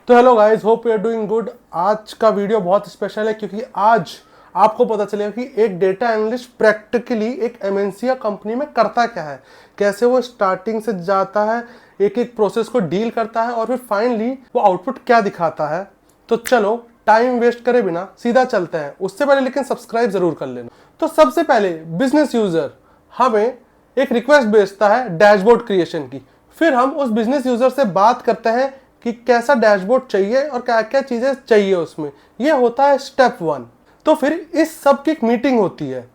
तो hello guys, hope you are doing good. आज का वीडियो बहुत स्पेशल है क्योंकि आज आपको पता चलेगा कि एक डेटा एनालिस्ट प्रैक्टिकली एक एमएनसी या कंपनी में करता क्या है, कैसे वो स्टार्टिंग से जाता है, एक एक प्रोसेस को डील करता है और फिर फाइनली वो आउटपुट क्या दिखाता है। तो चलो टाइम वेस्ट करे बिना सीधा चलते हैं। उससे पहले लेकिन सब्सक्राइब जरूर कर लेना। तो सबसे पहले बिजनेस यूजर हमें एक रिक्वेस्ट भेजता है डैशबोर्ड क्रिएशन की। फिर हम उस बिजनेस यूजर से बात करते हैं कि कैसा डैशबोर्ड चाहिए और क्या क्या चीजें चाहिए उसमें। ये होता है स्टेप 1। तो फिर इस सब की एक मीटिंग होती है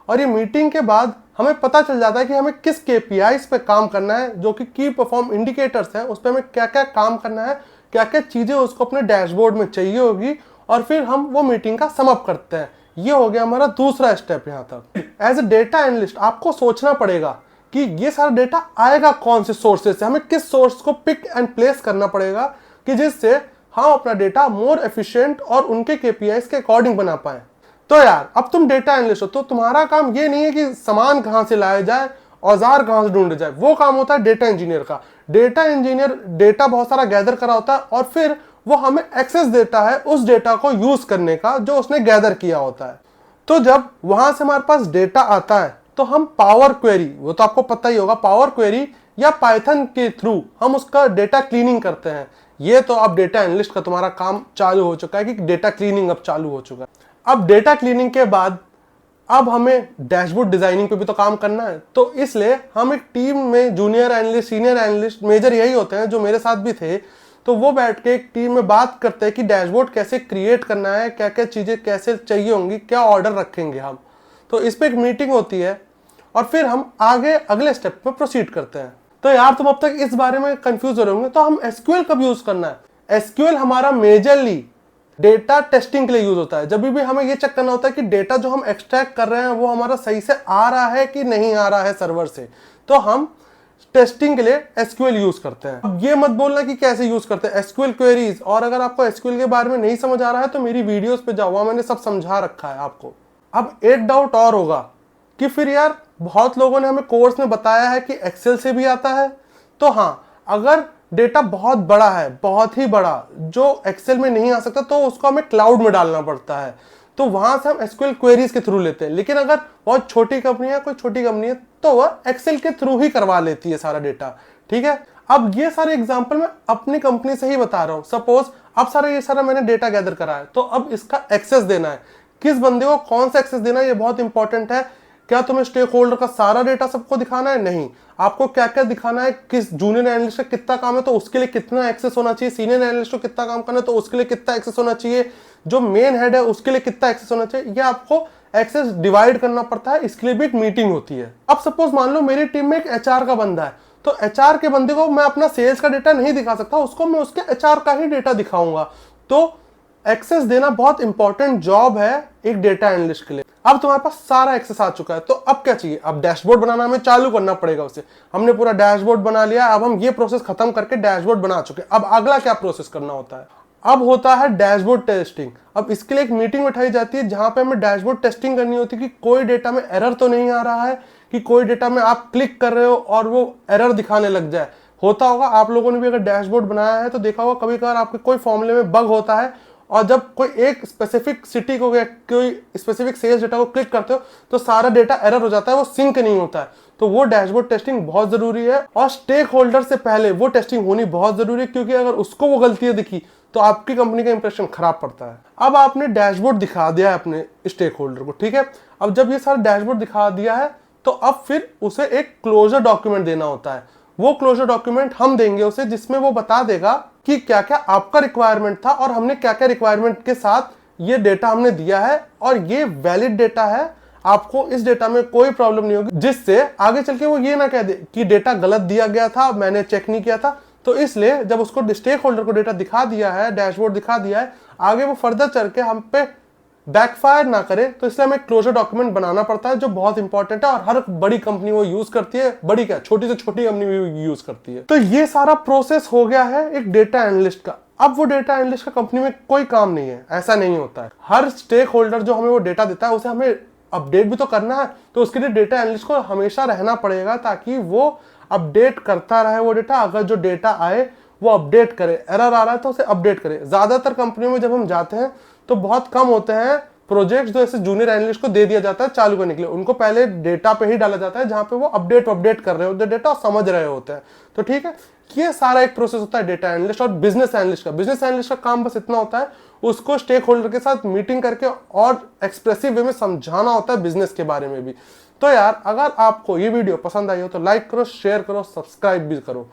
और ये मीटिंग के बाद हमें पता चल जाता है कि हमें किस केपीआईज पे काम करना है, जो कि की परफॉर्म इंडिकेटर्स हैं, उस पर हमें क्या क्या काम करना है, क्या क्या चीजें उसको अपने डैशबोर्ड में चाहिए होगी, और फिर हम वो मीटिंग का सम अप करते हैं। ये हो गया हमारा दूसरा स्टेप। यहाँ तक एज ए डेटा एनालिस्ट आपको सोचना पड़ेगा कि ये सारा डेटा आएगा कौन से सोर्सेज से, हमें किस सोर्स को पिक एंड प्लेस करना पड़ेगा कि जिससे हम अपना डेटा मोर एफिशिएंट और उनके केपीआईज के अकॉर्डिंग बना पाए। तो यार अब तुम डेटा एनालिस्ट हो तो तुम्हारा काम ये नहीं है कि सामान कहां से लाया जाए, औजार कहां से ढूंढे जाए। वो काम होता है डेटा इंजीनियर का। डेटा इंजीनियर डेटा बहुत सारा गैदर करा होता है और फिर वो हमें एक्सेस देता है उस डेटा को यूज करने का जो उसने गैदर किया होता है। तो जब वहां से हमारे पास डेटा आता है तो हम पावर क्वेरी, वो तो आपको पता ही होगा, पावर क्वेरी या पाइथन के थ्रू हम उसका डेटा क्लीनिंग करते हैं। ये तो अब डेटा एनालिस्ट का तुम्हारा काम चालू हो चुका है कि डेटा क्लीनिंग अब चालू हो चुका है। अब डेटा क्लीनिंग के बाद अब हमें डैशबोर्ड डिजाइनिंग पे भी तो काम करना है। तो इसलिए हम एक टीम में junior analyst, senior analyst, major यही होते हैं जो मेरे साथ भी थे। तो वो बैठ के एक टीम में बात करते हैं कि डैशबोर्ड कैसे क्रिएट करना है, क्या क्या चीजें कैसे चाहिए होंगी, क्या ऑर्डर रखेंगे हम। तो इस पे एक मीटिंग होती है और फिर हम आगे अगले स्टेप पे प्रोसीड करते हैं। तो यार तुम अब तक इस बारे में कंफ्यूज हो रहे होंगे, तो हम एसक्यूएल कब यूज करना है। एसक्यूएल हमारा मेजरली डेटा टेस्टिंग के लिए यूज होता है। जब भी हमें ये चेक करना होता है कि डेटा जो हम एक्सट्रैक्ट कर रहे हैं वो हमारा सही से आ रहा है कि नहीं आ रहा है सर्वर से, तो हम टेस्टिंग के लिए एसक्यूएल यूज करते हैं। अब ये मत बोलना कि कैसे यूज करते हैं एसक्यूएल क्वेरीज। और अगर आपको एसक्यूएल के बारे में नहीं समझ आ रहा है तो मेरी वीडियोस पे जाओ, वहां मैंने सब समझा रखा है आपको। अब एक डाउट और होगा कि फिर यार बहुत लोगों ने हमें कोर्स में बताया है कि एक्सेल से भी आता है। तो हाँ, अगर डेटा बहुत बड़ा है, बहुत ही बड़ा, जो एक्सेल में नहीं आ सकता, तो उसको हमें क्लाउड में डालना पड़ता है। तो वहां से हम एसक्यूएल क्वेरीज के थ्रू लेते हैं। लेकिन अगर बहुत छोटी कंपनी है, कोई छोटी कंपनी है, तो वह एक्सेल के थ्रू ही करवा लेती है सारा डेटा। ठीक है, अब ये सारे एग्जांपल मैं अपनी कंपनी से ही बता रहा हूं। सपोज अब ये सारा मैंने डेटा गैदर करा है, तो अब इसका एक्सेस देना है। किस बंदे को कौन सा एक्सेस देना है, ये बहुत इंपॉर्टेंट है। क्या तुम्हें स्टेक होल्डर का सारा डेटा सबको दिखाना है? नहीं। आपको क्या क्या दिखाना है, किस जूनियर एनालिस्ट का कितना काम है तो उसके लिए कितना एक्सेस होना चाहिए, सीनियर एनालिस्ट को कितना काम करना है तो उसके लिए कितना एक्सेस होना चाहिए, जो मेन हेड है उसके लिए कितना एक्सेस होना चाहिए, ये आपको एक्सेस डिवाइड करना पड़ता है। इसके लिए भी एक मीटिंग होती है। अब सपोज मान लो मेरी टीम में एक एचआर का बंदा है, तो एचआर के बंदे को मैं अपना सेल्स का डेटा नहीं दिखा सकता, उसको मैं उसके एचआर का ही डेटा दिखाऊंगा। तो एक्सेस देना बहुत इंपॉर्टेंट जॉब है एक डेटा एनालिस्ट के लिए। अब तुम्हारे पास सारा एक्सेस आ चुका है, तो अब क्या चाहिए? अब डैशबोर्ड बनाना हमें चालू करना पड़ेगा उसे। हमने पूरा डैशबोर्ड बना लिया, अब हम ये प्रोसेस खत्म करके डैशबोर्ड बना चुके। अब अगला क्या प्रोसेस करना होता है? अब होता है डैशबोर्ड टेस्टिंग। अब इसके लिए एक मीटिंग उठाई जाती है जहां पे हमें डैशबोर्ड टेस्टिंग करनी होती है कि कोई डेटा में एरर तो नहीं आ रहा है, कि कोई डेटा में आप क्लिक कर रहे हो और वो एरर दिखाने लग जाए। होता होगा आप लोगों ने भी अगर डैशबोर्ड बनाया है तो देखा होगा कभी कभार आपके कोई फॉर्मूले में बग होता है, और जब कोई एक स्पेसिफिक सिटी को या कोई स्पेसिफिक सेल्स डेटा को क्लिक करते हो तो सारा डेटा एरर हो जाता है, वो सिंक नहीं होता है। तो वो डैशबोर्ड टेस्टिंग बहुत जरूरी है और स्टेक होल्डर से पहले वो टेस्टिंग होनी बहुत जरूरी है, क्योंकि अगर उसको वो गलतियां दिखी तो आपकी कंपनी का इंप्रेशन खराब पड़ता है। अब आपने डैशबोर्ड दिखा दिया है अपने स्टेक होल्डर को, ठीक है। अब जब ये सारा डैशबोर्ड दिखा दिया है तो अब फिर उसे एक क्लोजर डॉक्यूमेंट देना होता है। वो क्लोजर डॉक्यूमेंट हम देंगे उसे, जिसमें वो बता देगा कि क्या क्या आपका रिक्वायरमेंट था और हमने क्या क्या रिक्वायरमेंट के साथ ये डेटा हमने दिया है, और ये वैलिड डेटा है, आपको इस डेटा में कोई प्रॉब्लम नहीं होगी, जिससे आगे चल के वो ये ना कह दे कि डेटा गलत दिया गया था, मैंने चेक नहीं किया था। तो इसलिए जब उसको स्टेक होल्डर को डेटा दिखा दिया है, डैशबोर्ड दिखा दिया है, आगे वो फर्दर चल के हम पे बैकफायर ना करे, तो इसलिए हमें क्लोजर डॉक्यूमेंट बनाना पड़ता है, जो बहुत इंपॉर्टेंट है और हर बड़ी कंपनी वो यूज करती है। बड़ी क्या, छोटी से छोटी कंपनी भी यूज करती है। तो ये सारा प्रोसेस हो गया है एक डेटा एनालिस्ट का। अब वो डेटा एनालिस्ट का कंपनी में कोई काम नहीं है, ऐसा नहीं होता है। हर स्टेक होल्डर जो हमें वो डेटा देता है उसे हमें अपडेट भी तो करना है। तो उसके लिए डेटा एनालिस्ट को हमेशा रहना पड़ेगा ताकि वो अपडेट करता रहे वो डेटा। अगर जो डेटा आए वो अपडेट करे, एरर आ रहा है तो उसे अपडेट करे। ज़्यादातर कंपनियों में जब हम जाते हैं तो बहुत कम होते हैं प्रोजेक्ट्स जो ऐसे जूनियर एनालिस्ट को दे दिया जाता है चालू करने के लिए, उनको पहले डेटा पे ही डाला जाता है जहां पे वो अपडेट कर रहे होते हैं डेटा और समझ रहे होते हैं। तो ठीक है, ये सारा एक प्रोसेस होता है डेटा एनालिस्ट और बिजनेस एनालिस्ट का। बिजनेस एनालिस्ट का काम बस इतना होता है, उसको स्टेक होल्डर के साथ मीटिंग करके और एक्सप्रेसिव वे में समझाना होता है बिजनेस के बारे में भी। तो यार अगर आपको ये वीडियो पसंद आई हो तो लाइक करो, शेयर करो, सब्सक्राइब भी करो।